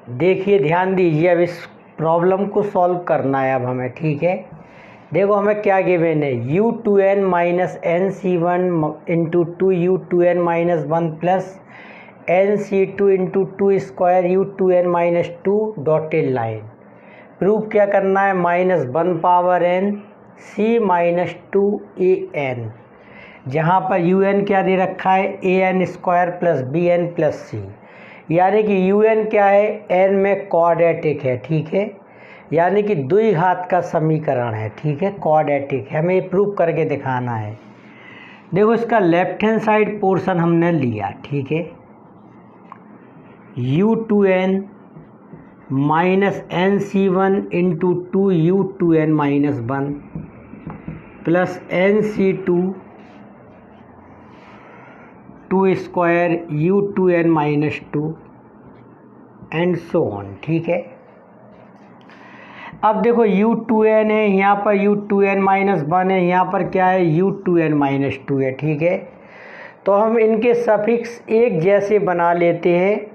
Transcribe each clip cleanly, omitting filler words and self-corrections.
देखिए ध्यान दीजिए, अब इस प्रॉब्लम को सॉल्व करना है अब हमें। ठीक है, देखो हमें क्या गिवन है, u2n minus N C one into two U two N minus one plus N C two into two square U two N minus two dotted line. Proof क्या करना है, minus one power N C minus two A N, जहाँ पर U N क्या दे रखा है, A N square plus B N plus C, यानी कि यू एन क्या है, एन में क्वाड्रेटिक है। ठीक है, यानी कि द्विघात का समीकरण है। ठीक है, क्वाड्रेटिक है, हमें ये प्रूफ करके दिखाना है। देखो इसका लेफ्ट हैंड साइड पोर्शन हमने लिया। ठीक है, U two N minus N C one into two U two N minus one plus N C two two square U two N minus two and so on. ठीक है, अब देखो you two N है, यहाँ पर U two N minus one है, यहाँ पर क्या है, U two N minus two है। ठीक है, तो हम इनके सफिक्स एक जैसे बना लेते हैं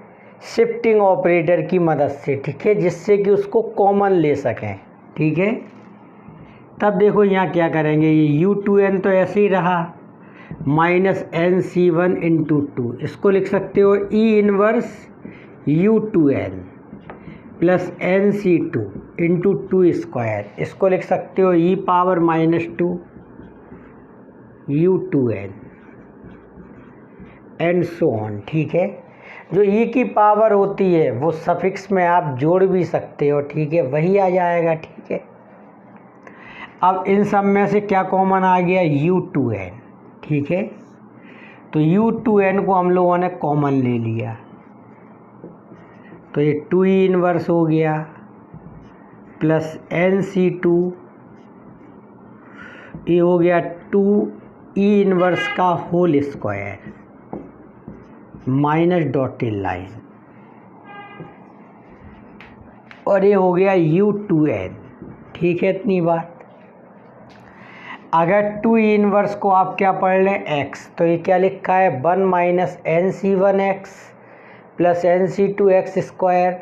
शिफ्टिंग ऑपरेटर की मदद से। ठीक है, जिससे कि उसको कॉमन ले सकें। ठीक है, तब देखो यहाँ क्या करेंगे, ये यू टू एन तो ऐसे ही रहा, minus N C one into two, इसको लिख सकते हो E inverse U two N plus N C two into two square, इसको लिख सकते हो E power minus two U two N and so on. ठीक है, जो ई की पावर होती है वो सफिक्स में आप जोड़ भी सकते हो। ठीक है, वही आ जाएगा। ठीक है, अब इन सब में से क्या कॉमन आ गया, यू टू एन। ठीक है, तो यू टू एन को हम लोगों ने कॉमन ले लिया, तो ये टू ई इनवर्स हो गया प्लस एन सी टू, ये हो गया टू ई इनवर्स का whole square minus dotted line, और ये हो गया यू टू एन। ठीक है, इतनी बात। अगर टू ई इनवर्स को आप क्या पढ़ लें, एक्स, तो ये क्या लिखा है, one minus N C one x plus N C two x square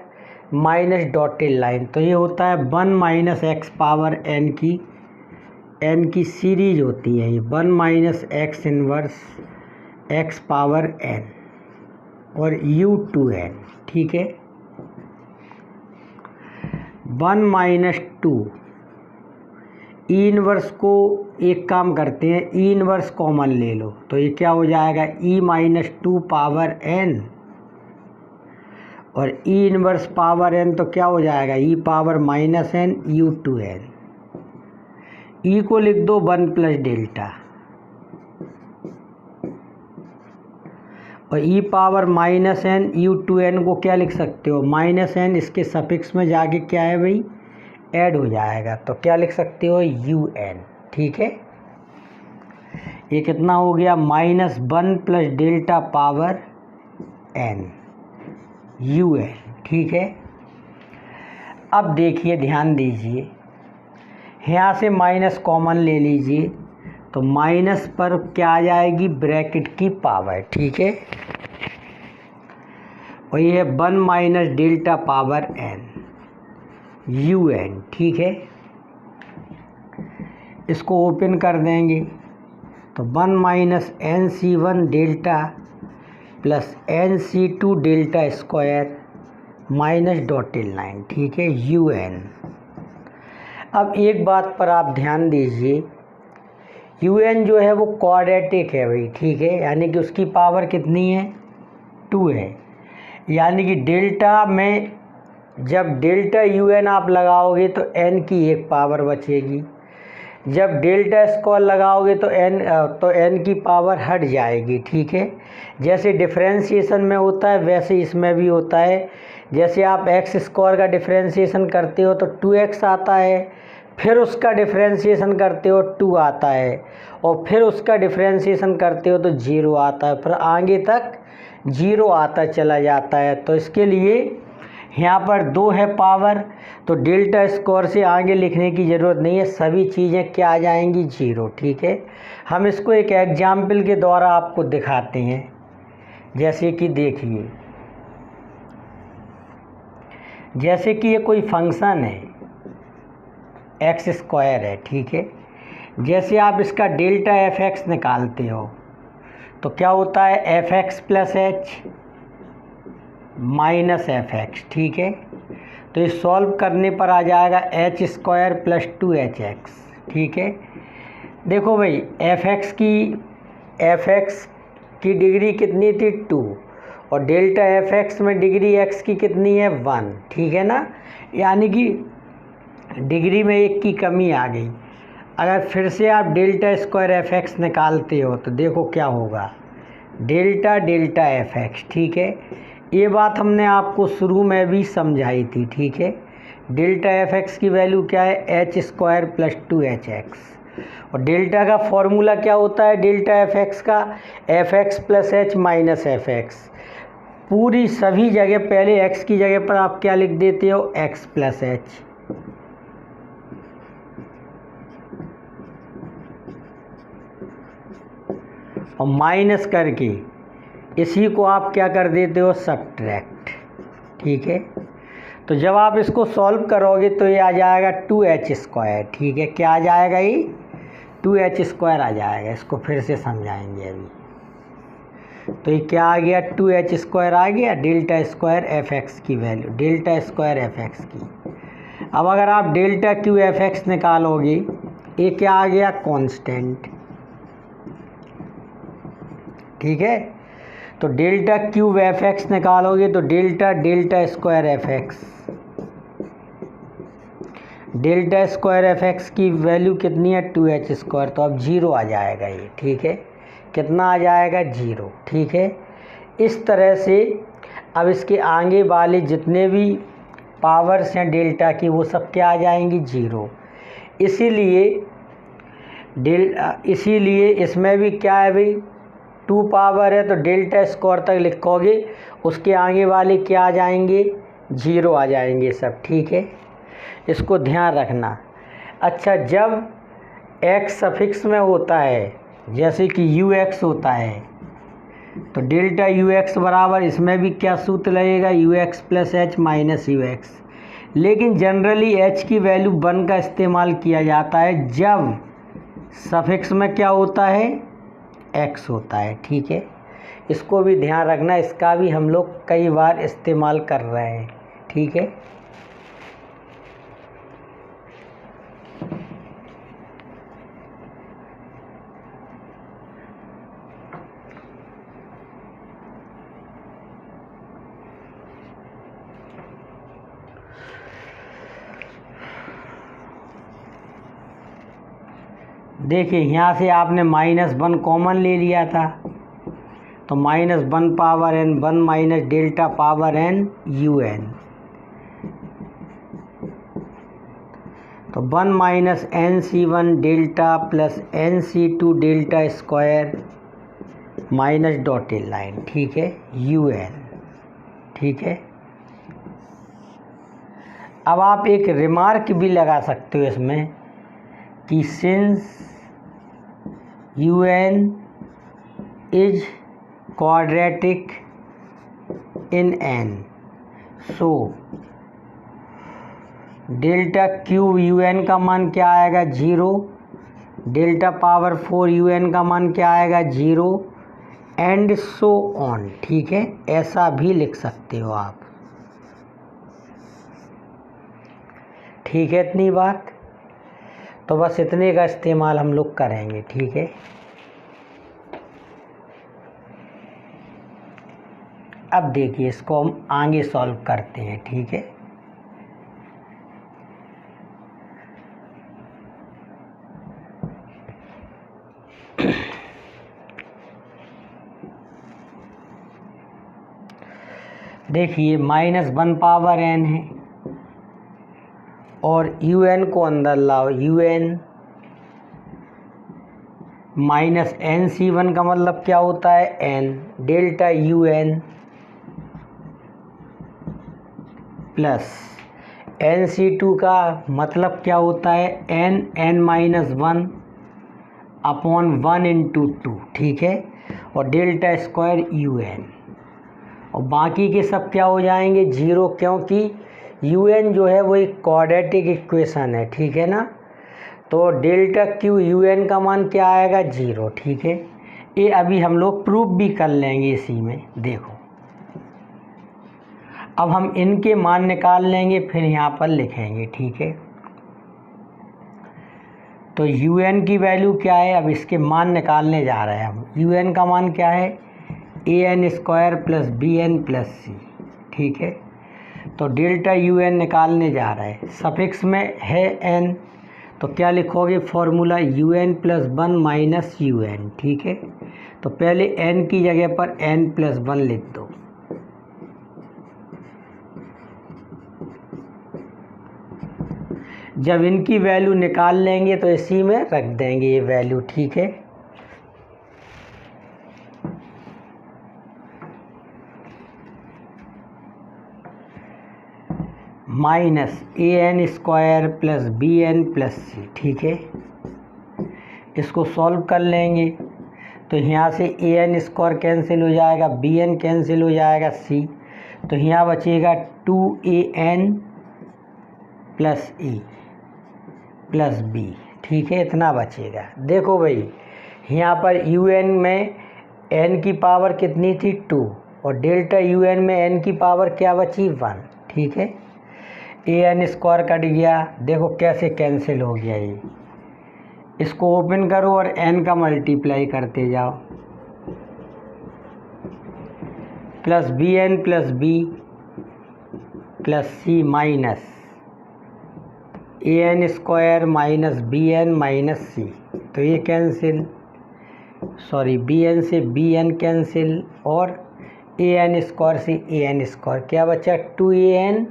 minus dotted line, तो ये होता है one minus x power n की सीरीज होती है ये, one minus x inverse x power N और यू टू एन। ठीक है, one minus two e inverse को एक काम करते हैं, ई इनवर्स कॉमन ले लो, तो ये क्या हो जाएगा, E minus two power N, और ई इनवर्स पावर एन तो क्या हो जाएगा, E power minus N U two N. E को लिख दो वन प्लस डेल्टा, और E power minus N U two N को क्या लिख सकते हो, माइनस एन इसके सफिक्स में जाके क्या है भाई, ऐड हो जाएगा, तो क्या लिख सकते हो, यू एन। ठीक है, ये कितना हो गया, minus one plus delta power n u n. ठीक है, अब देखिए ध्यान दीजिए, यहाँ से माइनस कॉमन ले लीजिए, तो माइनस पर क्या आ जाएगी, ब्रैकेट की पावर। ठीक है, और ये है one minus delta power n u n. ठीक है, इसको ओपन कर देंगे, तो one minus N C one delta plus N C two delta square minus dotted line. ठीक है, यू एन। अब एक बात पर आप ध्यान दीजिए, यू एन जो है वो क्वाड्रेटिक है भाई। ठीक है, यानी कि उसकी पावर कितनी है, टू है, यानी कि डेल्टा में जब डेल्टा यू एन आप लगाओगे तो एन की एक पावर बचेगी, जब डेल्टा स्क्वायर लगाओगे तो एन की पावर हट जाएगी। ठीक है, जैसे डिफरेंशिएशन में होता है वैसे इसमें भी होता है। जैसे आप एक्स स्क्वायर का डिफरेंशिएशन करते हो तो टू एक्स आता है, फिर उसका डिफरेंशिएशन करते हो टू आता है, और फिर उसका डिफरेंशिएशन करते हो तो जीरो आता है, फिर आगे तक जीरो आता चला जाता है। तो इसके लिए यहाँ पर दो है पावर, तो डेल्टा स्क्वायर से आगे लिखने की ज़रूरत नहीं है, सभी चीज़ें क्या आ जाएंगी, जीरो। ठीक है, हम इसको एक एग्जाम्पल के द्वारा आपको दिखाते हैं, जैसे कि देखिए जैसे कि ये कोई फंक्शन है एक्स स्क्वायर है, ठीक है। जैसे आप इसका डेल्टा एफ एक्स निकालते हो तो क्या होता है, F x plus H minus F x, ठीक है। तो ये सॉल्व करने पर आ जाएगा एच स्क्वायर प्लस 2hx, ठीक है। देखो भाई एफ एक्स की डिग्री कितनी थी 2 और डेल्टा एफ एक्स में डिग्री एक्स की कितनी है 1, ठीक है ना। यानी कि डिग्री में 1 की कमी आ गई। अगर फिर से आप डेल्टा स्क्वायर एफ एक्स निकालते हो तो देखो क्या होगा, डेल्टा एफ एक्स, ठीक है। ये बात हमने आपको शुरू में भी समझाई थी, ठीक है। डेल्टा एफ एक्स की वैल्यू क्या है, एच स्क्वायर प्लस 2hx। और डेल्टा का फॉर्मूला क्या होता है डेल्टा एफ एक्स का, F x plus H minus F x. पूरी सभी जगह पहले एक्स की जगह पर आप क्या लिख देते हो, एक्स प्लस एच, और माइनस करके इसी को आप क्या कर देते हो, सब्ट्रैक्ट, ठीक है। तो जब आप इसको सॉल्व करोगे तो ये आ जाएगा 2h स्क्वायर, ठीक है। क्या आ जाएगा, ये 2h स्क्वायर आ जाएगा। इसको फिर से समझाएंगे अभी। तो ये क्या आ गया, 2h स्क्वायर आ गया, डेल्टा स्क्वायर एफ एक्स की value, delta square F x की। अब अगर आप डेल्टा क्यू एफ एक्स निकालोगे, ये क्या आ गया, कांस्टेंट, ठीक है। तो डेल्टा क्यूब एफ एक्स निकालोगे तो delta square F x, delta square F x की वैल्यू कितनी है 2h स्क्वायर, तो अब 0 आ जाएगा ये, ठीक है। कितना आ जाएगा, 0, ठीक है। इस तरह से अब इसके आगे वाले जितने भी पावर्स हैं डेल्टा की वो सब क्या आ जाएंगी, 0। इसीलिए इसमें भी क्या है भाई, 2 पावर है तो डेल्टा स्क्वायर तक लिखोगे, उसके आगे वाले क्या आ जाएंगे, 0 आ जाएंगे सब, ठीक है। इसको ध्यान रखना। अच्छा, जब x सफिक्स में होता है जैसे कि ux होता है तो डेल्टा ux बराबर इसमें भी क्या सूत्र लगेगा, ux plus H minus ux। लेकिन जनरली h की वैल्यू 1 का इस्तेमाल किया जाता है जब सफिक्स में क्या होता है, x होता है, ठीक है। इसको भी ध्यान रखना, इसका भी हम लोग कई बार इस्तेमाल कर रहे हैं, ठीक है। देखिए यहाँ से आपने -1 कॉमन ले लिया था तो -1 power n, 1 minus delta power n un, तो 1 minus nc1 delta plus nc2 delta square minus dotted line, ठीक है, un, ठीक है। अब आप एक रिमार्क भी लगा सकते हो इसमें कि since un is quadratic in n, so delta cube un का मान क्या आएगा, 0, डेल्टा पावर 4 un का मान क्या आएगा, 0, एंड सो ऑन, ठीक है। ऐसा भी लिख सकते हो आप, ठीक है। इतनी बात, तो बस इतने का इस्तेमाल हम लोग करेंगे, ठीक है। अब देखिए इसको हम आगे सॉल्व करते हैं, ठीक है। देखिए -1 पावर n है और un को अंदर लाओ, un माइनस nc1 का मतलब क्या होता है, n, delta un plus nc2 का मतलब क्या होता है, n माइनस 1 अपॉन 1 इंटू 2, ठीक है, और डेल्टा स्क्वायर un, और बाकी के सब क्या हो जाएंगे, 0, क्योंकि यू एन जो है वो एक क्वाड्रेटिक इक्वेशन है, ठीक है ना। तो डेल्टा क्यू यू एन का मान क्या आएगा, 0, ठीक है। ये अभी हम लोग प्रूफ भी कर लेंगे इसी में। देखो अब हम इनके मान निकाल लेंगे, फिर यहाँ पर लिखेंगे, ठीक है। तो यू एन की वैल्यू क्या है, अब इसके मान निकालने जा रहे हैं हम। यू एन का मान क्या है, A N square plus B N plus C, ठीक है। तो डेल्टा यू एन निकालने जा रहे हैं, सफिक्स में है एन, तो क्या लिखोगे formula u n plus 1 minus u n, ठीक है। तो पहले एन की जगह पर एन प्लस 1 लिख दो। जब इनकी वैल्यू निकाल लेंगे तो इसी में रख देंगे ये वैल्यू, ठीक है। Minus A N square plus B N plus C, ठीक है। इसको सॉल्व कर लेंगे तो यहाँ से ए एन स्क्वायर कैंसिल हो जाएगा, बी एन कैंसिल हो जाएगा, सी, तो यहाँ बचेगा 2an प्लस ए प्लस बी, ठीक है, इतना बचेगा। देखो भाई यहाँ पर यू एन में n की पावर कितनी थी, 2, और डेल्टा यू एन में n की पावर क्या बची, 1, ठीक है। ए एन स्क्वायर कट गया, देखो कैसे कैंसिल हो गया ये। इसको ओपन करो और n का मल्टीप्लाई करते जाओ, plus B N plus B plus C minus A N square minus B N minus C, तो ये कैंसिल, सॉरी बी एन से बी एन कैंसिल, और ए एन स्क्वायर से ए एन स्क्वायर, क्या बचा 2an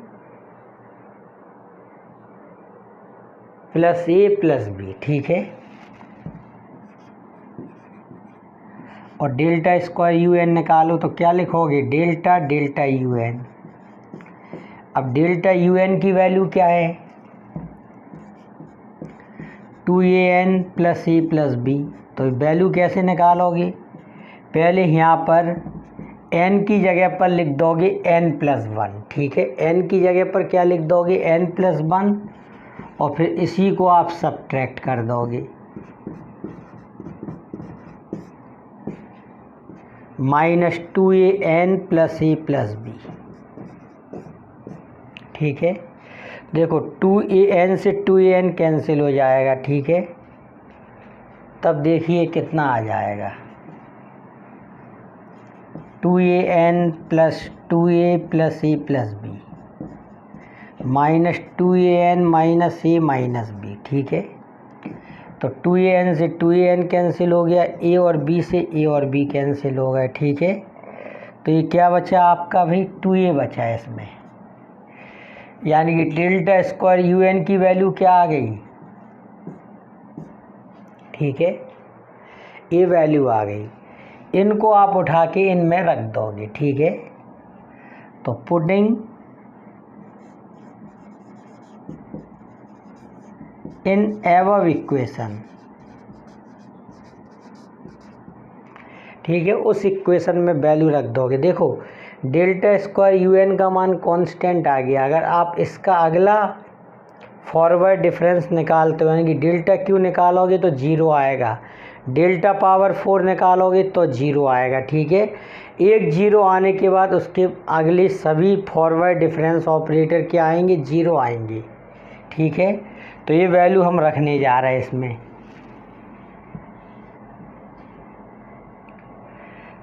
प्लस ए plus B, ठीक है। और डेल्टा स्क्वायर यू एन निकालो तो क्या लिखोगे, डेल्टा डेल्टा यू एन। अब डेल्टा यू एन की वैल्यू क्या है, 2an प्लस ए प्लस बी, तो वैल्यू कैसे निकालोगे, पहले यहाँ पर n की जगह पर लिख दोगे n प्लस 1, ठीक है। n की जगह पर क्या लिख दोगे, n प्लस 1, और फिर इसी को आप सब्ट्रैक्ट कर दोगे, माइनस 2an प्लस ए प्लस बी, ठीक है। देखो 2an से 2an कैंसिल हो जाएगा, ठीक है। तब देखिए कितना आ जाएगा, 2an plus 2a plus A plus B minus 2an minus A minus B, ठीक है। तो 2an से 2an कैंसिल हो गया, ए और बी से ए और बी कैंसिल हो गए, ठीक है। तो ये क्या बचा आपका भाई, 2a बचा है इसमें, यानी कि डेल्टा स्क्वायर यू एन की वैल्यू क्या आ गई, ठीक है, ये वैल्यू आ गई। इनको आप उठा के इनमें रख दोगे, ठीक है। तो पुटिंग इन एबव इक्वेशन, ठीक है, उस इक्वेशन में वैल्यू रख दोगे। देखो डेल्टा स्क्वायर यू एन का मान कांस्टेंट आ गया। अगर आप इसका अगला फॉरवर्ड डिफरेंस निकालते हो, यानी कि डेल्टा क्यू निकालोगे तो 0 आएगा, डेल्टा पावर 4 निकालोगे तो 0 आएगा, ठीक है। एक 0 आने के बाद उसके अगले सभी फॉरवर्ड डिफरेंस ऑपरेटर क्या आएंगे, 0 आएंगे, ठीक है। तो ये वैल्यू हम रखने जा रहे हैं इसमें।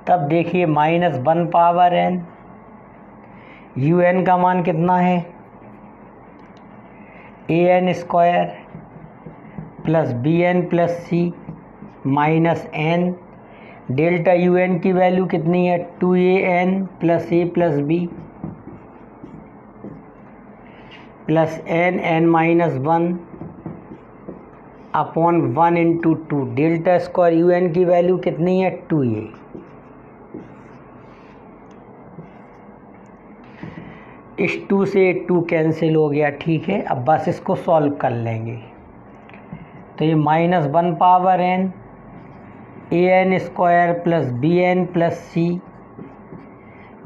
तब देखिए -1 पावर n, यू एन का मान कितना है, A N square plus B N plus C minus n, delta u n की वैल्यू कितनी है, 2an प्लस ए plus B plus n minus 1 upon 1 into 2, delta square u n की value कितनी है, 2a। इस 2 से 2 कैंसिल हो गया, ठीक है। अब बस इसको सॉल्व कर लेंगे। तो ये -1 power n, a N square plus B N plus C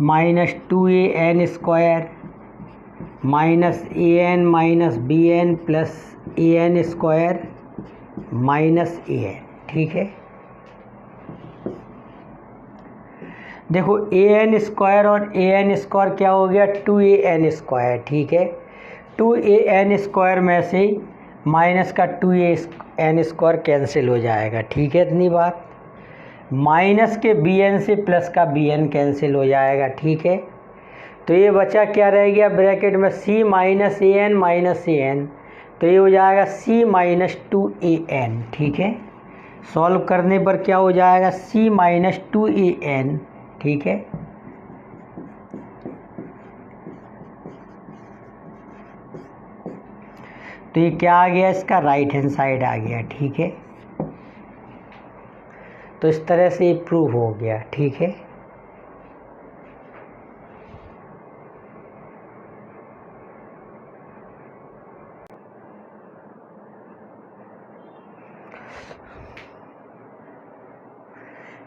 minus 2an square minus A n minus B N plus a N square minus A n, ठीक है। देखो ए एन स्क्वायर और ए एन स्क्वायर क्या हो गया, 2an², ठीक है। 2an² में से माइनस का 2an² कैंसिल हो जाएगा, ठीक है। इतनी बात। माइनस के bn से प्लस का bn कैंसिल हो जाएगा, ठीक है। तो ये बचा क्या रह गया ब्रैकेट में, c minus A n minus A N, तो ये हो जाएगा c माइनस 2an, ठीक है। सॉल्व करने पर क्या हो जाएगा, c माइनस 2an, ठीक है। तो ये क्या आ गया, इसका राइट हैंड साइड आ गया, ठीक है। तो इस तरह से ये प्रूव हो गया, ठीक है।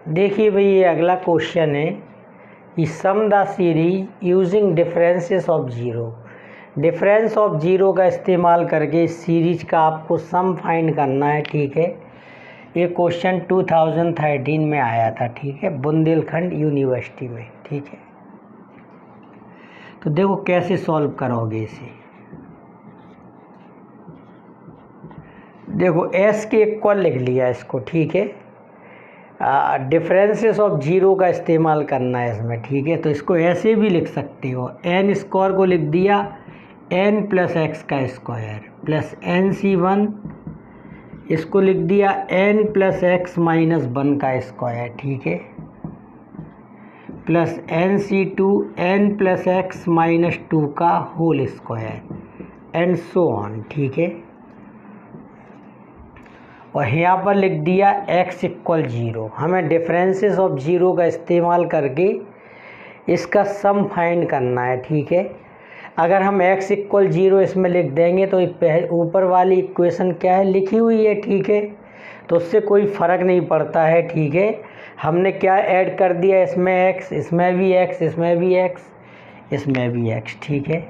देखिए भाई, ये अगला क्वेश्चन है कि sum the series using differences of zero. Difference of zero का इस्तेमाल करके इस सीरीज का आपको सम फाइंड करना है, ठीक है। ये क्वेश्चन 2013 में आया था, ठीक है, बुंदेलखंड यूनिवर्सिटी में, ठीक है। तो देखो कैसे सॉल्व करोगे इसे। देखो एस के इक्वल लिख लिया इसको, ठीक है। डिफरेंसेस ऑफ जीरो का इस्तेमाल करना है इसमें, ठीक है। तो इसको ऐसे भी लिख सकते हो, n² को लिख दिया n प्लस एक्स का स्क्वायर प्लस NC1, इसको लिख दिया n प्लस एक्स माइनस 1 का स्क्वायर, ठीक है, plus NC2 n plus x minus 2 का whole square and so on, ठीक है। और यहाँ पर लिख दिया x इक्वल 0। हमें डिफरेंसेस ऑफ जीरो का इस्तेमाल करके इसका सम फाइंड करना है, ठीक है। अगर हम x इक्वल 0 इसमें लिख देंगे तो ऊपर वाली इक्वेशन क्या है, लिखी हुई है, ठीक है। तो उससे कोई फ़र्क नहीं पड़ता है, ठीक है। हमने क्या ऐड कर दिया, इसमें x, इसमें भी x, इसमें भी x, इसमें भी x, ठीक है।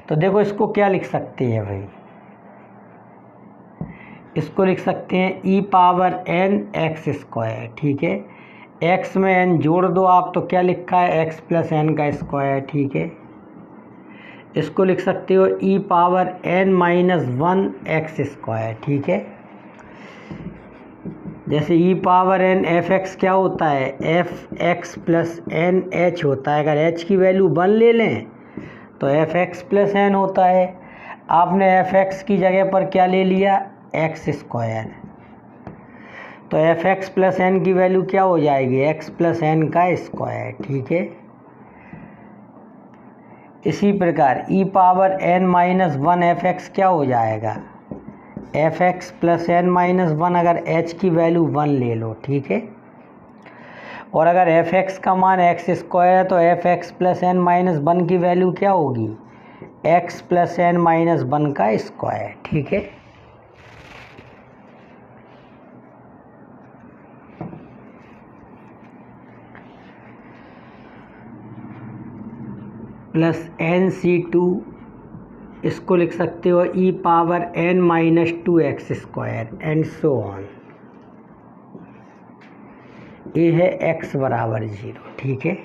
तो देखो इसको क्या लिख सकते हैं भाई, इसको लिख सकते हैं e पावर n x², ठीक है। x में n जोड़ दो आप, तो क्या लिखा है x प्लस n का स्क्वायर, ठीक है। इसको लिख सकते हो e power n minus 1 x², ठीक है। जैसे e पावर n fx क्या होता है, fx प्लस n h होता है। अगर h की वैल्यू 1 ले लें तो fx प्लस n होता है। आपने fx की जगह पर क्या ले लिया, x², तो fx प्लस n की वैल्यू क्या हो जाएगी, x प्लस n का स्क्वायर, ठीक है। इसी प्रकार e power n minus 1 fx क्या हो जाएगा, fx प्लस n माइनस 1, अगर h की वैल्यू 1 ले लो, ठीक है। और अगर fx का मान x² है तो fx प्लस n माइनस 1 की वैल्यू क्या होगी, x प्लस n माइनस 1 का स्क्वायर, ठीक है। प्लस NC2, इसको लिख सकते हो e power n minus 2x² and so on. ये है x बराबर 0, ठीक है।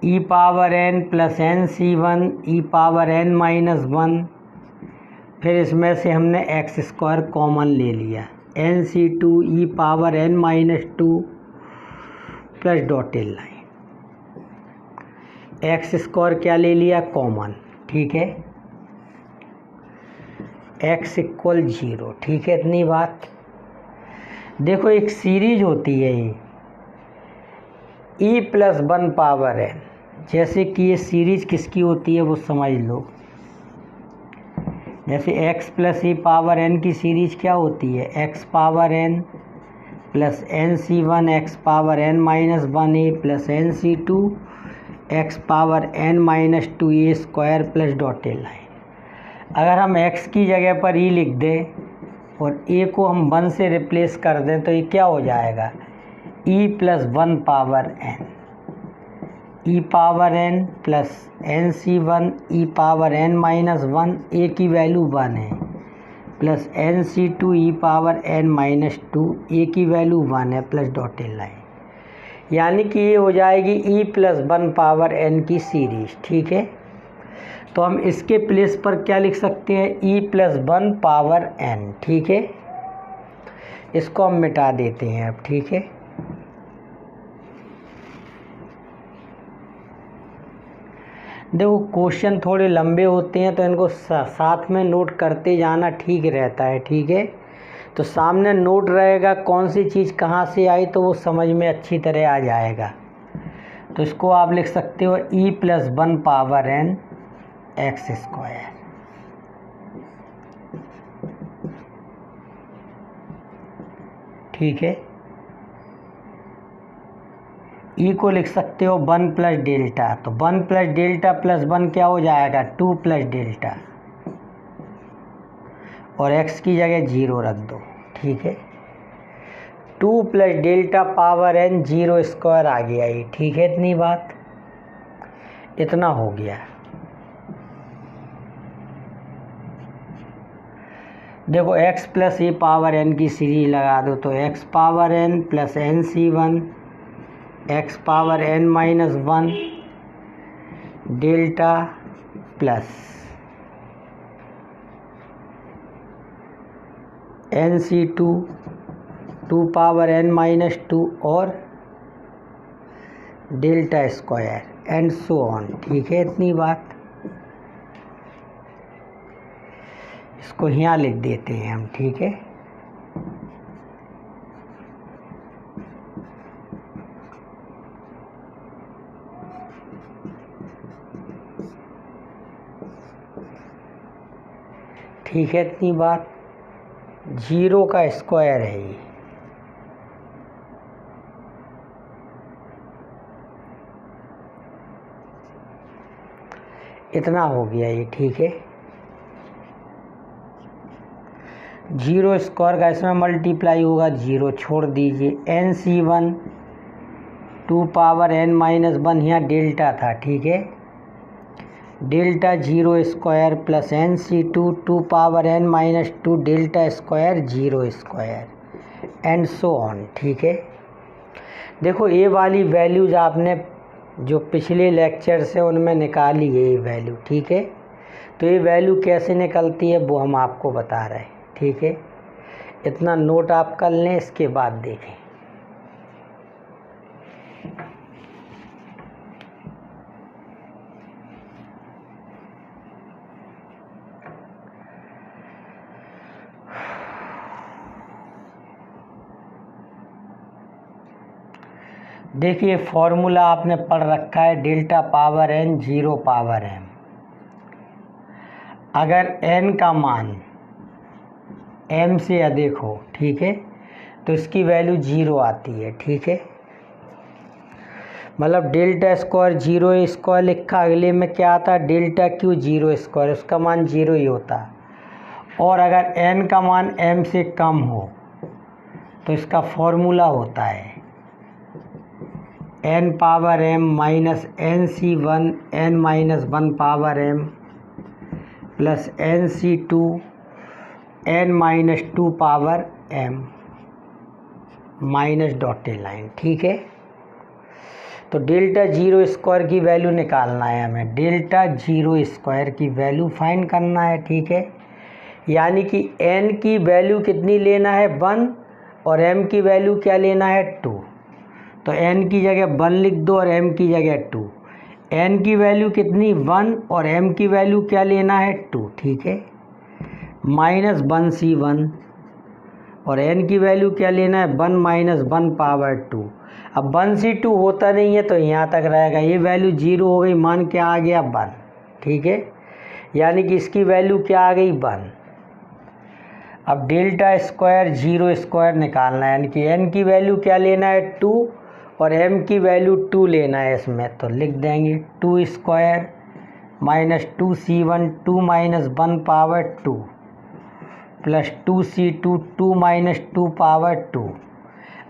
e power n plus NC1 e power n minus 1, फिर इसमें से हमने x² कॉमन ले लिया, NC2 e power n minus 2 plus dotted line, x² क्या ले लिया कॉमन, ठीक है, x इक्वल 0, ठीक है। इतनी बात। देखो एक सीरीज होती है ये e प्लस 1 पावर n, जैसे कि ये सीरीज किसकी होती है वो समझ लो। जैसे x plus e power n की सीरीज क्या होती है, x पावर n प्लस NC1 x पावर n minus 1a plus NC2 x पावर n minus 2a² plus dotted line. अगर हम x की जगह पर e लिख दें और a को हम 1 से रिप्लेस कर दें तो ये क्या हो जाएगा, e plus 1 power n, e power n plus N C one e power n minus one, a की वैल्यू 1 है, plus N C two e power n minus two, a की वैल्यू 1 है, प्लस डॉटेड लाइन, यानी कि ये हो जाएगी ई plus 1 power n की सीरीज। ठीक है, तो हम इसके प्लेस पर क्या लिख सकते हैं, ई प्लस 1 पावर एन। ठीक है, इसको हम मिटा देते हैं अब। ठीक है, देखो क्वेश्चन थोड़े लंबे होते हैं तो इनको साथ में नोट करते जाना ठीक रहता है। ठीक है, तो सामने नोट रहेगा कौन सी चीज़ कहाँ से आई तो वो समझ में अच्छी तरह आ जाएगा। तो इसको आप लिख सकते हो e plus 1 power n x square. ठीक है, ई को लिख सकते हो 1 प्लस डेल्टा, तो 1 प्लस डेल्टा प्लस 1 क्या हो जाएगा, 2 प्लस डेल्टा, और x की जगह 0 रख दो। ठीक है, 2 plus delta power n 0 square आ गया ये। ठीक है, इतनी बात, इतना हो गया। देखो x plus a power n की सीरीज लगा दो, तो x पावर n plus N C one x power n minus 1 delta plus N C two 2 power n minus 2 और delta square and so on. ठीक है, इतनी बात, इसको यहाँ लिख देते हैं हम। ठीक है, ठीक है, इतनी बात, 0 का स्क्वायर है ये। इतना हो गया ये। ठीक है, 0 स्क्वायर का इसमें मल्टीप्लाई होगा, 0 छोड़ दीजिए, एन सी वन 2 पावर n माइनस 1, यहाँ डेल्टा था। ठीक है, delta 0 square plus N C two 2 power n minus 2 delta square 0 square and so on. ठीक है, देखो ये वाली वैल्यूज आपने जो पिछले लेक्चर से उनमें निकाली है ये वैल्यू। ठीक है, तो ये वैल्यू कैसे निकलती है वो हम आपको बता रहे हैं। ठीक है, इतना नोट आप कर लें, इसके बाद देखें। देखिए फॉर्मूला आपने पढ़ रखा है, delta power n 0 power m। अगर n का मान m से अधिक हो, ठीक है, तो इसकी वैल्यू 0 आती है। ठीक है, मतलब डेल्टा स्क्वायर 0 स्क्वायर लिखा, अगले में क्या आता है, डेल्टा क्यू 0 स्क्वायर, उसका मान 0 ही होता। और अगर n का मान m से कम हो तो इसका फॉर्मूला होता है n power m minus N C one n minus 1 power m plus N C two n minus 2 power m minus dotted line. ठीक है, तो डेल्टा 0 स्क्वायर की वैल्यू निकालना है हमें, डेल्टा 0 स्क्वायर की वैल्यू फाइंड करना है। ठीक है, यानी कि n की वैल्यू कितनी लेना है, 1, और m की वैल्यू क्या लेना है, 2। तो n की जगह 1 लिख दो और m की जगह 2। n की वैल्यू कितनी, 1, और m की वैल्यू क्या लेना है, 2। ठीक है, माइनस 1c1, और n की वैल्यू क्या लेना है, 1 माइनस 1 पावर 2। अब 1c2 होता नहीं है तो यहाँ तक रहेगा, ये वैल्यू 0 हो गई, मान क्या आ गया, 1। ठीक है, यानी कि इसकी वैल्यू क्या आ गई, 1। अब डेल्टा स्क्वायर 0 स्क्वायर निकालना है, यानी कि n की वैल्यू क्या लेना है, 2, और m की वैल्यू 2 लेना है इसमें, तो लिख देंगे 2 square minus 2c1 2 minus 1 power 2 plus 2c2 2 minus 2 power 2।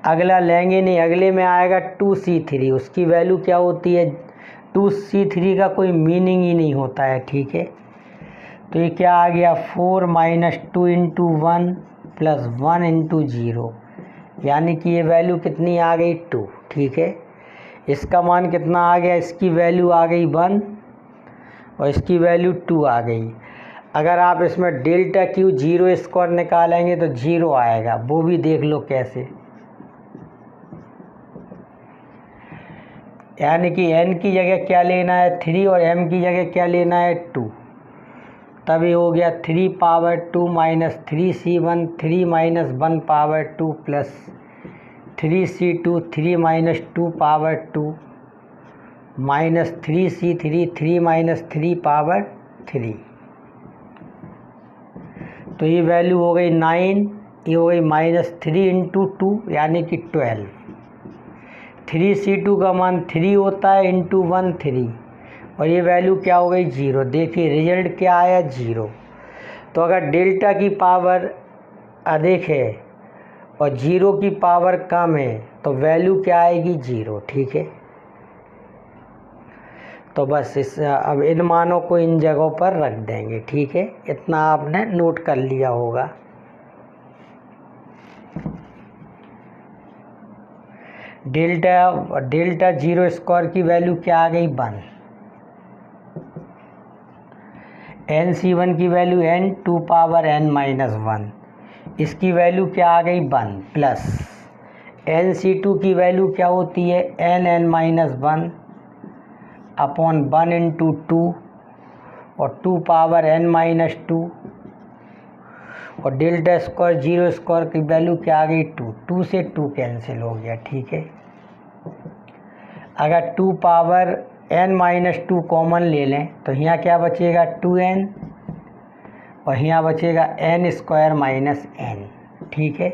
अगला लेंगे नहीं, अगले में आएगा 2c3, उसकी वैल्यू क्या होती है, 2c3 का कोई मीनिंग ही नहीं होता है, ठीक है। तो ये क्या आ गया 4 माइनस 2 इंटू 1 प्लस 1 इंटू 0, यानी कि ये वैल्यू कितनी आ गई 2, ठीक है। इसका मान कितना आ गया, इसकी वैल्यू आ गई 1 और इसकी वैल्यू 2 आ गई। अगर आप इसमें डेल्टा क्यू 0 स्क्वायर निकालेंगे तो 0 आएगा, वो भी देख लो कैसे। यानी कि n की जगह क्या लेना है 3 और m की जगह क्या लेना है 2, तभी हो गया 3 power 2 minus 3c1 3 minus 1 power 2 plus 3c2 3 minus 2 power 2 minus 3c3 3 minus 3 power 3। तो ये वैल्यू हो गई 9, ये हो गई माइनस 3 इंटू 2 यानी कि 12। 3c2 का मान 3 होता है इंटू 1 3 और ये वैल्यू क्या हो गई 0। देखिए रिजल्ट क्या आया 0। तो अगर डेल्टा की पावर अधिक है और 0 की पावर कम है तो वैल्यू क्या आएगी 0, ठीक है। तो बस अब इन मानों को इन जगहों पर रख देंगे, ठीक है। इतना आपने नोट कर लिया होगा। डेल्टा 0 स्क्वायर की वैल्यू क्या आ गई 1, nc1 की value n 2 power n minus 1, इसकी वैल्यू क्या आ गई 1 प्लस nc2 की वैल्यू क्या होती है n माइनस 1 अपॉन 1 इंटू 2 और 2 पावर n माइनस 2 और डेल्टा स्क्वायर 0 स्क्वायर की वैल्यू क्या आ गई 2, 2 से 2 कैंसिल हो गया, ठीक है। अगर 2 पावर n माइनस 2 कॉमन ले लें तो यहाँ क्या बचेगा 2n और यहाँ बचेगा n स्क्वायर माइनस n, ठीक है।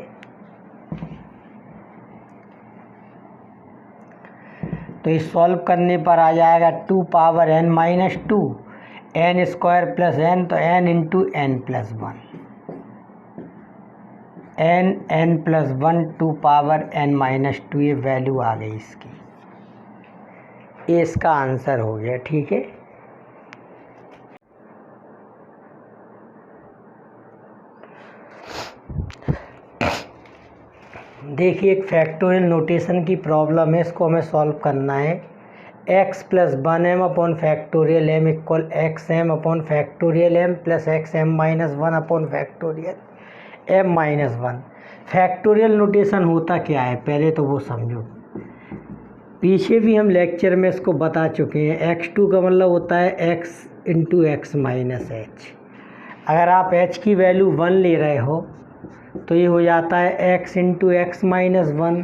तो इस सॉल्व करने पर आ जाएगा 2 power n minus 2 n square plus n, तो n into n plus 1 n plus 1 2 power n minus 2, ये वैल्यू आ गई इसकी। ये इसका आंसर हो गया, ठीक है। देखिए एक फैक्टोरियल नोटेशन की प्रॉब्लम है, इसको हमें सॉल्व करना है। x plus 1m upon factorial m equal xm upon factorial m plus xm minus 1 upon factorial m minus 1। Factorial notation होता क्या है पहले तो वो समझो। पीछे भी हम लेक्चर में इसको बता चुके हैं। x2 का मतलब होता है x into x minus H. अगर आप h की वैल्यू 1 ले रहे हो तो ये हो जाता है x into x minus 1।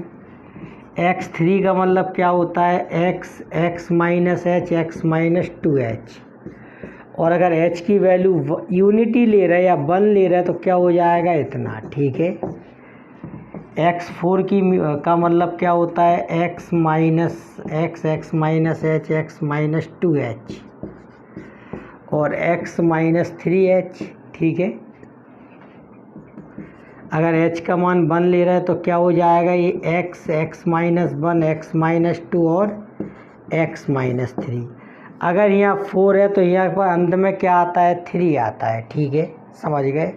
x3 का मतलब क्या होता है x minus H x minus 2h। और अगर h की वैल्यू यूनिटी ले रहे या 1 ले रहे तो क्या हो जाएगा इतना, ठीक है। x4 का मतलब क्या होता है x minus x minus H x minus 2h और x माइनस 3h, ठीक है। अगर h का मान 1 ले रहा है तो क्या हो जाएगा ये x माइनस 1 x माइनस 2 और x माइनस 3। अगर यहाँ 4 है तो यहाँ पर अंत में क्या आता है 3 आता है, ठीक है, समझ गए।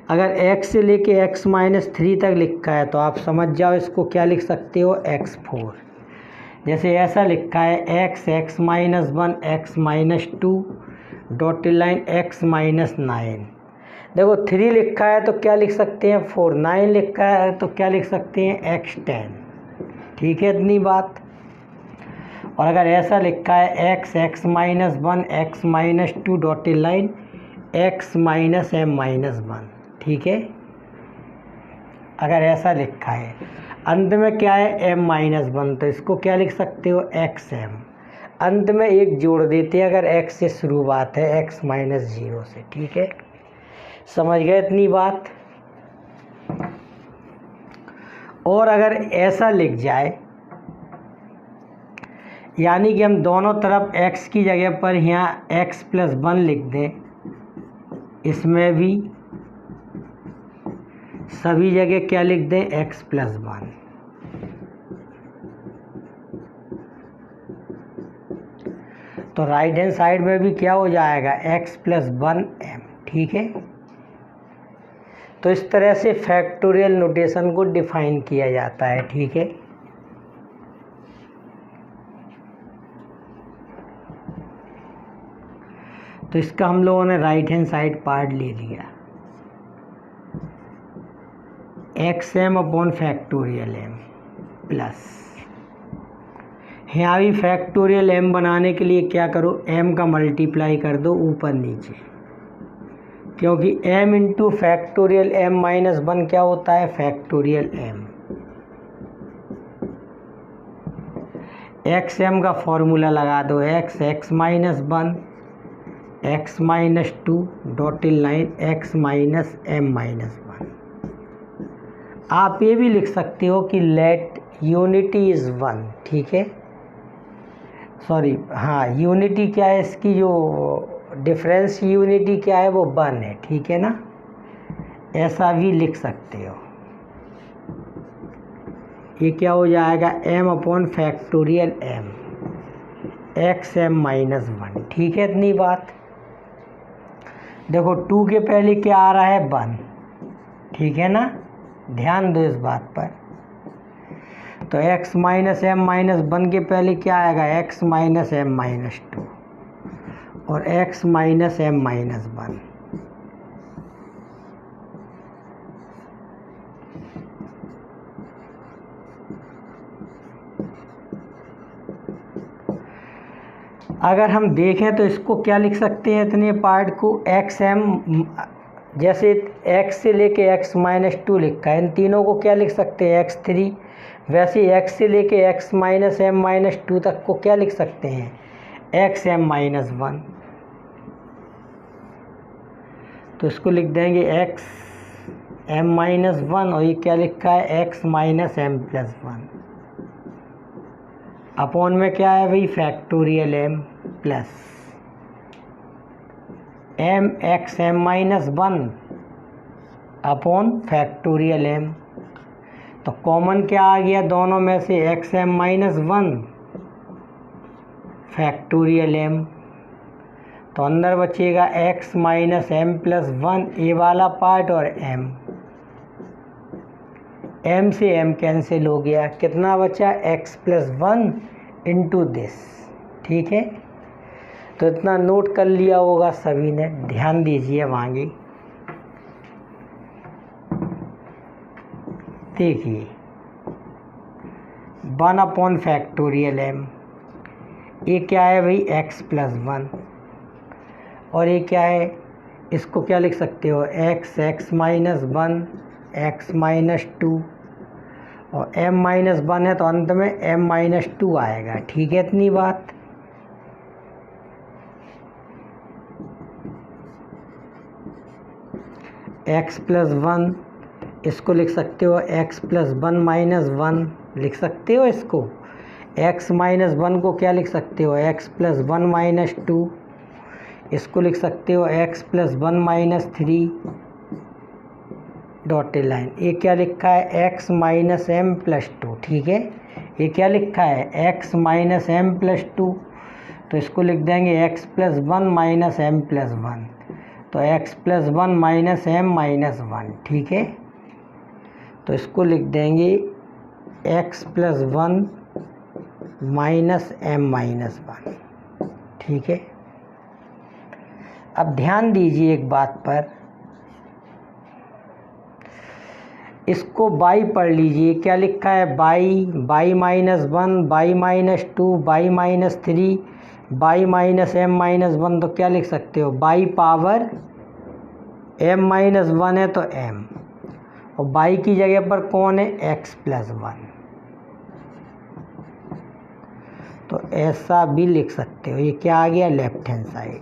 अगर x से लेके x माइनस 3 तक लिखा है तो आप समझ जाओ इसको क्या लिख सकते हो x4। जैसे ऐसा लिखा है x minus 1 x minus 2 dotted line x minus 9। देखो 3 लिखा है तो क्या लिख सकते हैं 4, 9 लिखा है तो क्या लिख सकते हैं x10, ठीक है इतनी बात। और अगर ऐसा लिखा है x minus 1 x minus 2 dotted line x minus m minus 1, ठीक है। अगर ऐसा लिखा है अंत में क्या है m माइनस 1 तो इसको क्या लिख सकते हो xm। अंत में एक जोड़ देते हैं अगर x से शुरुआत है x माइनस 0 से, ठीक है, समझ गए इतनी बात। और अगर ऐसा लिख जाए यानी कि हम दोनों तरफ x की जगह पर यहाँ x प्लस 1 लिख दें, इसमें भी सभी जगह क्या लिख दें x प्लस 1, तो राइट हैंड साइड में भी क्या हो जाएगा, x प्लस 1m। ठीक है, तो इस तरह से फैक्टोरियल नोटेशन को डिफाइन किया जाता है। ठीक है, तो इसका हम लोगों ने राइट हैंड साइड पार्ट ले लिया, xm upon factorial m plus, यहाँ भी फैक्टोरियल m बनाने के लिए क्या करो, m का मल्टीप्लाई कर दो ऊपर नीचे, क्योंकि m into factorial m minus 1 क्या होता है, फैक्टोरियल m। xm का फॉर्मूला लगा दो, x minus 1 x minus 2 dotted line x minus m minus 1। आप ये भी लिख सकते हो कि लेट यूनिटी इज़ 1। ठीक है, सॉरी, हाँ, यूनिटी क्या है इसकी, जो डिफरेंस यूनिटी क्या है वो 1 है। ठीक है ना, ऐसा भी लिख सकते हो। ये क्या हो जाएगा, m upon factorial m xm minus 1। ठीक है, इतनी बात। देखो 2 के पहले क्या आ रहा है, 1। ठीक है ना, ध्यान दो इस बात पर। तो x माइनस एम माइनस 1 के पहले क्या आएगा, x माइनस एम माइनस 2 और x माइनस एम माइनस 1। अगर हम देखें तो इसको क्या लिख सकते हैं, इतने पार्ट को एक्स एम, जैसे x से लेके x माइनस 2 लिखा है, इन तीनों को क्या लिख सकते हैं, x3। वैसे x से लेके x माइनस एम माइनस 2 तक को क्या लिख सकते हैं, एक्स एम माइनस 1। तो इसको लिख देंगे एक्स एम माइनस 1 और ये क्या लिखा है, x minus m plus 1 upon में क्या है भाई, factorial m plus m x m minus 1 upon factorial m। तो कॉमन क्या आ गया दोनों में से, x m minus 1 factorial m। तो अंदर बचेगा x minus m plus 1 a वाला पार्ट और m से m कैंसिल हो गया, कितना बचा, x प्लस 1 इंटू दिस। ठीक है, तो इतना नोट कर लिया होगा सभी ने, ध्यान दीजिए आगे। देखिए 1 अपॉन फैक्टोरियल m, ये क्या है भाई, x प्लस 1 और ये क्या है, इसको क्या लिख सकते हो, x माइनस 1 x माइनस 2 और m माइनस 1 है तो अंत में m माइनस 2 आएगा। ठीक है, इतनी बात। x प्लस 1, इसको लिख सकते हो x प्लस 1 माइनस 1 लिख सकते हो। इसको x माइनस 1 को क्या लिख सकते हो, x प्लस 1 माइनस 2। इसको लिख सकते हो x plus 1 minus 3 dotted line. ये क्या लिखा है, x माइनस एम प्लस 2। ठीक है, ये क्या लिखा है, x माइनस एम प्लस 2। तो इसको लिख देंगे x plus 1 minus m plus 1। तो x plus 1 minus m minus 1। ठीक है, तो इसको लिख देंगे x plus 1 minus m minus 1। ठीक है, अब ध्यान दीजिए एक बात पर, इसको बाई पढ़ लीजिए, क्या लिखा है, by minus 1 by minus 2 by minus 3 by minus m minus 1। तो क्या लिख सकते हो, बाई पावर m माइनस 1 है तो m और बाई की जगह पर कौन है, x प्लस 1। तो ऐसा भी लिख सकते हो। ये क्या आ गया, लेफ्ट हैंड साइड।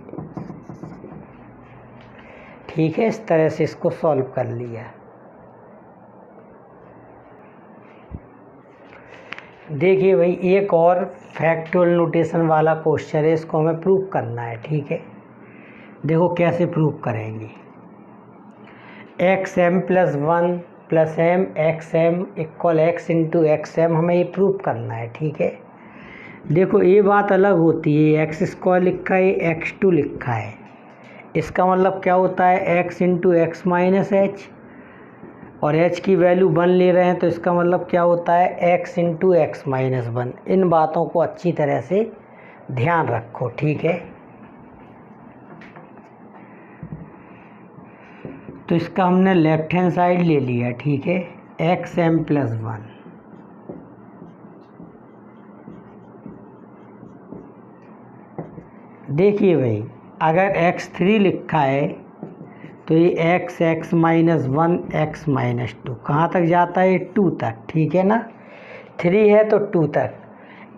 ठीक है, इस तरह से इसको सॉल्व कर लिया। देखिए भाई, एक और फैक्टोरियल नोटेशन वाला क्वेश्चन है, इसको हमें प्रूव करना है। ठीक है, देखो कैसे प्रूव करेंगे। X m plus 1 plus m x m equal x into x m, हमें ये प्रूव करना है। ठीक है, देखो ये बात अलग होती है, एक्स स्क्वायर लिखा है, एक्स टू लिखा है, इसका मतलब क्या होता है x into x minus H, और एच की वैल्यू 1 ले रहे हैं तो इसका मतलब क्या होता है एक्स इंटू एक्स माइनस 1। इन बातों को अच्छी तरह से ध्यान रखो, ठीक है। तो इसका हमने लेफ्ट हैंड साइड ले लिया, ठीक है, एक्स एम प्लस 1। देखिए भाई, अगर x3 लिखा है तो ये x माइनस 1 x माइनस 2 कहाँ तक जाता है, 2 तक, ठीक है ना। 3 है तो 2 तक,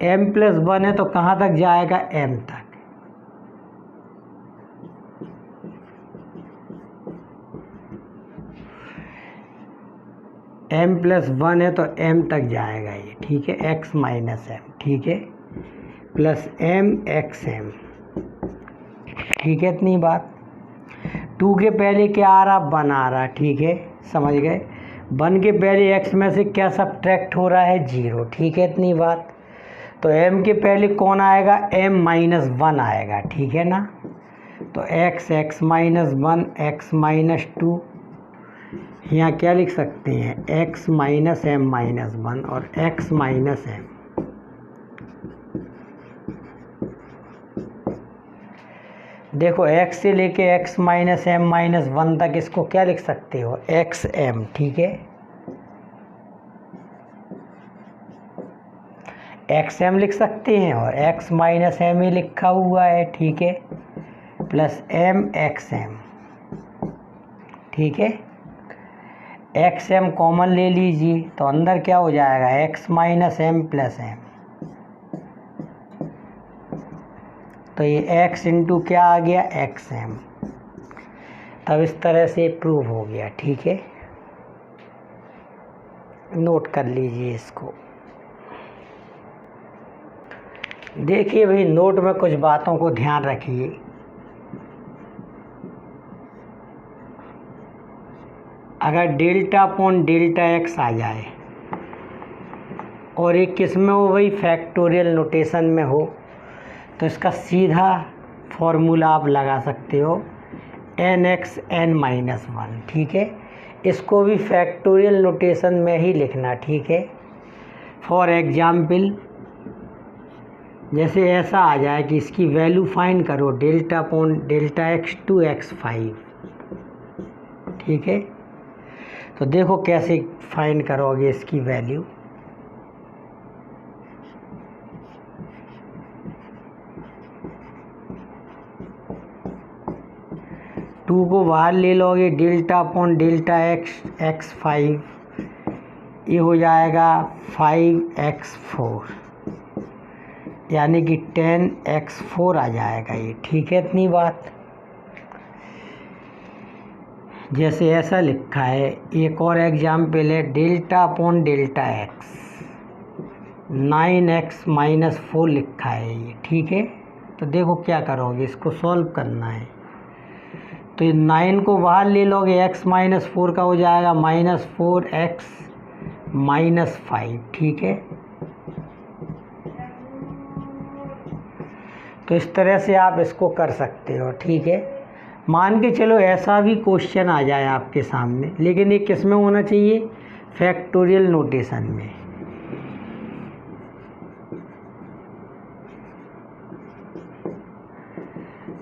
m प्लस 1 है तो कहाँ तक जाएगा, m तक। m प्लस 1 है तो m तक जाएगा ये, ठीक है, x माइनस m, ठीक है, प्लस m x m, ठीक है। इतनी बात। 2 के पहले क्या आ रहा, 1 आ रहा, ठीक है, समझ गए। 1 के पहले x में से क्या सब्ट्रैक्ट हो रहा है, 0, ठीक है। इतनी बात। तो m के पहले कौन आएगा, m माइनस 1 आएगा, ठीक है ना। तो x माइनस 1 x माइनस 2, यहाँ क्या लिख सकते हैं, x माइनस m माइनस 1 और x माइनस m। देखो x से लेके x माइनस m माइनस 1 तक इसको क्या लिख सकते हो, एक्स एम, ठीक है, एक्स एम लिख सकते हैं, और x माइनस एम ही लिखा हुआ है, ठीक है, प्लस m एक्स एम, ठीक है। एक्स एम कॉमन ले लीजिए तो अंदर क्या हो जाएगा, x minus m plus m, तो ये x इंटू क्या आ गया, एक्स एम। तब इस तरह से प्रूव हो गया, ठीक है, नोट कर लीजिए इसको। देखिए भाई, नोट में कुछ बातों को ध्यान रखिए। अगर डेल्टा अपॉन डेल्टा एक्स आ जाए और एक किस में हो भाई, फैक्टोरियल नोटेशन में हो, तो इसका सीधा फॉर्मूला आप लगा सकते हो, एन एक्स एन माइनस 1, ठीक है। इसको भी फैक्टोरियल नोटेशन में ही लिखना, ठीक है। फॉर एग्जाम्पल, जैसे ऐसा आ जाए कि इसकी वैल्यू फाइंड करो, delta upon delta x two x 5, ठीक है। तो देखो कैसे फाइंड करोगे इसकी वैल्यू। टू को बाहर ले लोगे, डेल्टा अपॉन डेल्टा एक्स 5, ये हो जाएगा 5x4, यानी कि 10x4 आ जाएगा ये, ठीक है। इतनी बात। जैसे ऐसा लिखा है, एक और एग्जाम्पल है, delta upon delta x 9x minus 4 लिखा है ये, ठीक है। तो देखो क्या करोगे, इसको सॉल्व करना है। तो ये 9 को बाहर ले लोगे, x माइनस 4 का हो जाएगा माइनस 4x माइनस 5, ठीक है। तो इस तरह से आप इसको कर सकते हो, ठीक है। मान के चलो ऐसा भी क्वेश्चन आ जाए आपके सामने, लेकिन ये किस में होना चाहिए, फैक्टोरियल नोटेशन में।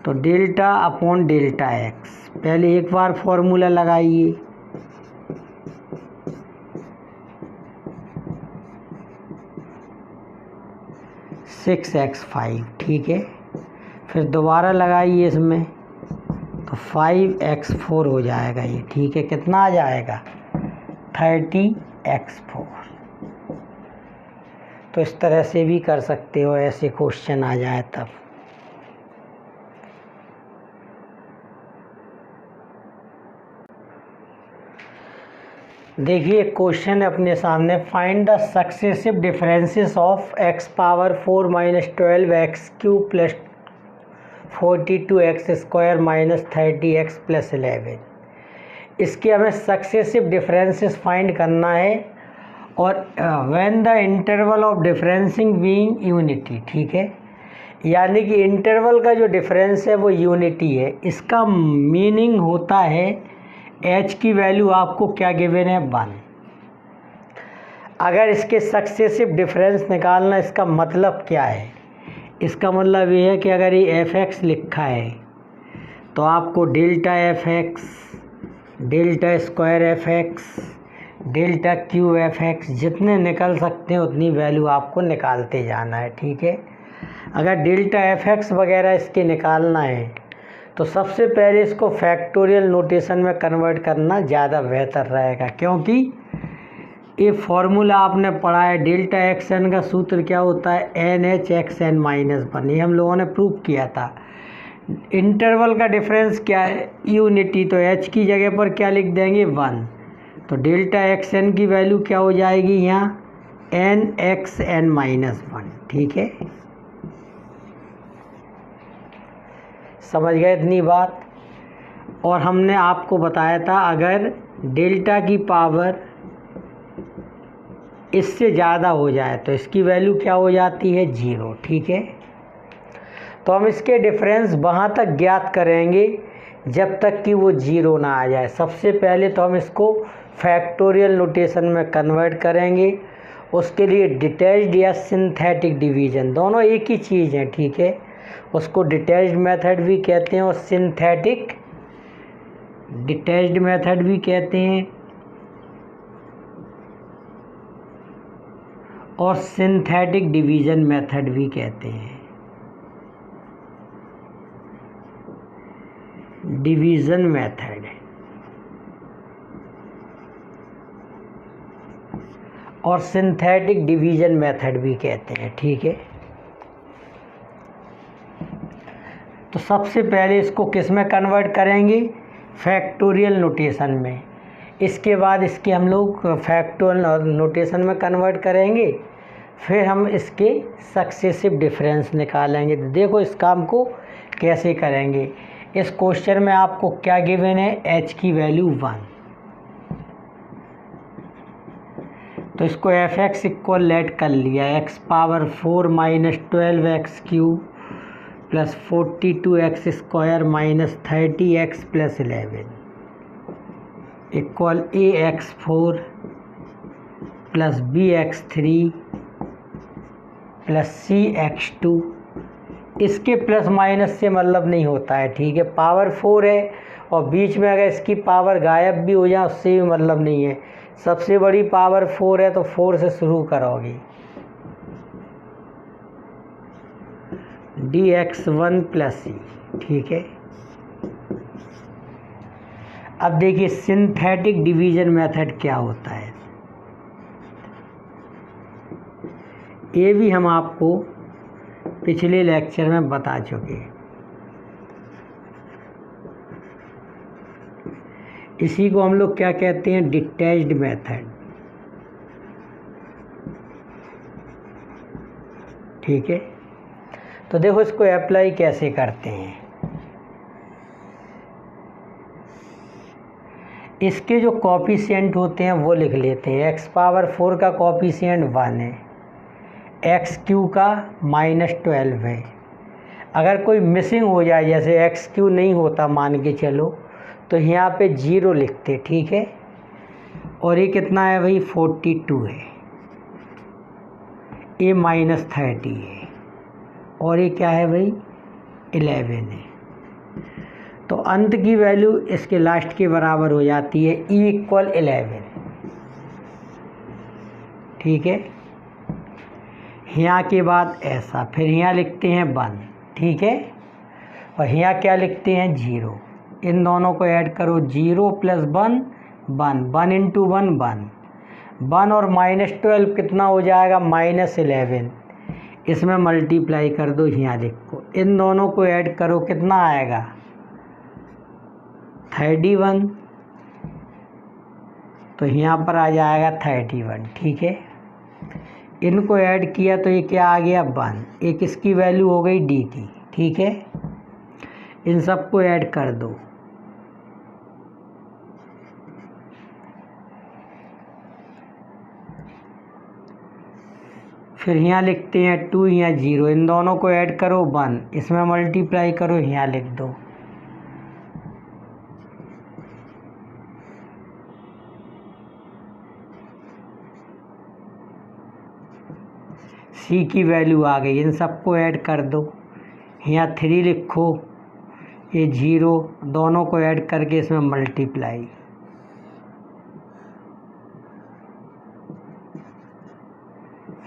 तो डेल्टा अपॉन डेल्टा एक्स, पहले एक बार फॉर्मूला लगाइए, सिक्स एक्स 5, ठीक है। फिर दोबारा लगाइए इसमें, तो 5x4 हो जाएगा ये, ठीक है। कितना आ जाएगा, 30x4। तो इस तरह से भी कर सकते हो, ऐसे क्वेश्चन आ जाए तब। देखिए क्वेश्चन अपने सामने, find the successive differences of x power 4 minus 12x cube plus 42x square minus 30x plus 11। इसके हमें सक्सेसिव डिफरेंसेस फाइंड करना है और when the interval of differencing being unity, ठीक है, यानी कि इंटरवल का जो डिफरेंस है वो यूनिटी है। इसका मीनिंग होता है h की वैल्यू आपको क्या गिवन है 1। अगर इसके सक्सेसिव डिफरेंस निकालना, इसका मतलब क्या है, इसका मतलब ये है कि अगर ये fx लिखा है तो आपको delta fx, delta square fx, delta Q fx जितने निकल सकते हैं उतनी वैल्यू आपको निकालते जाना है, ठीक है। अगर डेल्टा fx वगैरह इसके निकालना है तो सबसे पहले इसको फैक्टोरियल नोटेशन में कन्वर्ट करना ज़्यादा बेहतर रहेगा, क्योंकि ये फॉर्मूला आपने पढ़ा है, डेल्टा एक्स एन का सूत्र क्या होता है, n h x n minus 1। ये हम लोगों ने प्रूव किया था। इंटरवल का डिफरेंस क्या है, यूनिटी, तो एच की जगह पर क्या लिख देंगे 1। तो डेल्टा एक्स एन की वैल्यू क्या हो जाएगी यहाँ एन एक्स एन माइनस 1, ठीक है। समझ गए इतनी बात। और हमने आपको बताया था अगर डेल्टा की पावर इससे ज़्यादा हो जाए तो इसकी वैल्यू क्या हो जाती है 0, ठीक है। तो हम इसके डिफरेंस वहाँ तक ज्ञात करेंगे जब तक कि वो 0 ना आ जाए। सबसे पहले तो हम इसको फैक्टोरियल नोटेशन में कन्वर्ट करेंगे। उसके लिए डिटैच्ड या सिंथेटिक डिवीज़न दोनों एक ही चीज़ है, ठीक है। उसको डिटैच्ड मेथड भी कहते हैं और सिंथेटिक डिटैच्ड मेथड भी कहते हैं और सिंथेटिक डिवीज़न मेथड भी कहते हैं। डिवीज़न मेथड और सिंथेटिक डिवीज़न मेथड भी कहते हैं, ठीक है। तो सबसे पहले इसको किस में कन्वर्ट करेंगे, फैक्टोरियल नोटेशन में। इसके बाद इसके हम लोग फैक्टोरियल नोटेशन में कन्वर्ट करेंगे, फिर हम इसके सक्सेसिव डिफरेंस निकालेंगे। तो देखो इस काम को कैसे करेंगे। इस क्वेश्चन में आपको क्या गिवन है, h की वैल्यू 1। तो इसको fx इक्वल लेट कर लिया, x power 4 minus 12x cube plus 42x square minus 30x plus 11 equal ax4 plus bx3 plus cx2। इसके प्लस माइनस से मतलब नहीं होता है, ठीक है। पावर 4 है और बीच में अगर इसकी पावर गायब भी हो जाए उससे भी मतलब नहीं है। सबसे बड़ी पावर 4 है तो 4 से शुरू करोगे, dx1 प्लस c, ठीक है। अब देखिए सिंथेटिक डिवीज़न मेथड क्या होता है, ये भी हम आपको पिछले लेक्चर में बता चुके हैं। इसी को हम लोग क्या कहते हैं, डिटैच्ड मेथड, ठीक है। तो देखो इसको अप्लाई कैसे करते हैं। इसके जो कॉफिशिएंट होते हैं वो लिख लेते हैं। x पावर 4 का कॉफिशिएंट 1 है, एक्स क्यू का माइनस 12 है। अगर कोई मिसिंग हो जाए, जैसे एक्स क्यू नहीं होता मान के चलो, तो यहाँ पे 0 लिखते, ठीक है। और ये कितना है भाई 42 है, ये माइनस 30 है और ये क्या है भाई 11 है। तो अंत की वैल्यू इसके लास्ट के बराबर हो जाती है e इक्वल 11, ठीक है। यहाँ के बाद ऐसा, फिर यहाँ लिखते हैं 1, ठीक है। और यहाँ क्या लिखते हैं 0। इन दोनों को ऐड करो, 0 प्लस 1 1, 1 इंटू 1 1, 1 और माइनस 12 कितना हो जाएगा माइनस 11। इसमें मल्टीप्लाई कर दो, यहाँ लिखो। इन दोनों को ऐड करो, कितना आएगा 31। तो यहाँ पर आ जाएगा 31, ठीक है। इनको ऐड किया तो ये क्या आ गया 1। एक इसकी वैल्यू हो गई d की, ठीक है। इन सबको ऐड कर दो, फिर यहाँ लिखते हैं 2, यहाँ 0, इन दोनों को ऐड करो 1, इसमें मल्टीप्लाई करो, यहाँ लिख दो। C की वैल्यू आ गई, इन सबको ऐड कर दो। यहाँ 3 लिखो, ये 0, दोनों को ऐड करके इसमें मल्टीप्लाई।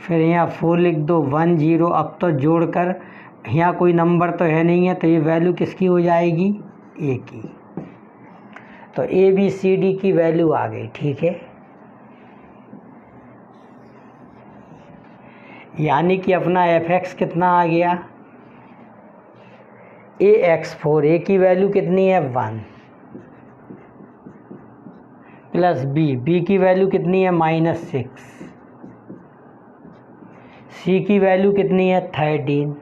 फिर यहाँ 4 लिख दो, 1 0। अब तो जोड़कर यहाँ कोई नंबर तो है नहीं है, तो ये वैल्यू किसकी हो जाएगी? A की। तो ABCD की वैल्यू आ गई, ठीक है। यानी कि अपना fx कितना आ गया? AX4, A की वैल्यू कितनी है? 1, प्लस B की वैल्यू कितनी है? -6, C की वैल्यू कितनी है? 13,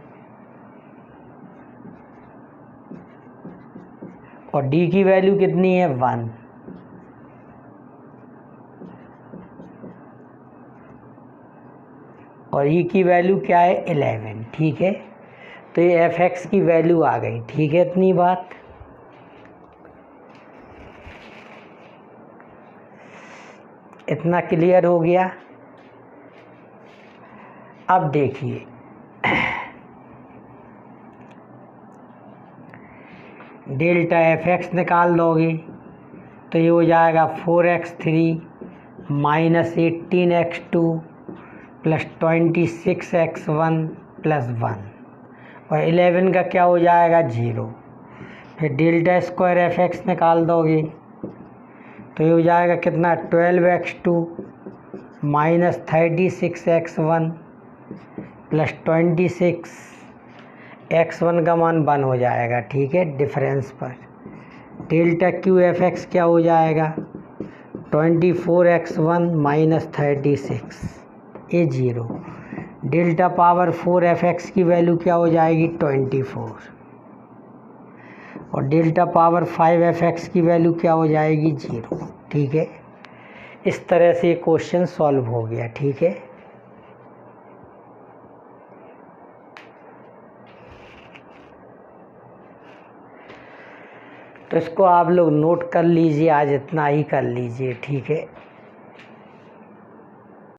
और D की वैल्यू कितनी है? 1। और E की वैल्यू क्या है? 11, ठीक है। तो ये fx की वैल्यू आ गई, ठीक है। इतनी बात। इतना क्लियर हो गया। अब देखिए, डेल्टा fx निकाल दोगे तो ये हो जाएगा 4x3 minus 18x2 plus 26x1 plus 1, और 11 का क्या हो जाएगा? 0। फिर डेल्टा स्क्वायर fx निकाल दोगे तो ये हो जाएगा कितना? 12x2 minus 36x1 plus 26x1 का मान 1 हो जाएगा, ठीक है। डिफरेंस पर डेल्टा क्यू fx क्या हो जाएगा? 24x1 माइनस 36, ये 0। डेल्टा पावर 4 fx की वैल्यू क्या हो जाएगी? 24, और डेल्टा पावर 5 fx की वैल्यू क्या हो जाएगी? 0, ठीक है। इस तरह से ये क्वेश्चन सॉल्व हो गया, ठीक है। तो इसको आप लोग नोट कर लीजिए, आज इतना ही कर लीजिए, ठीक है।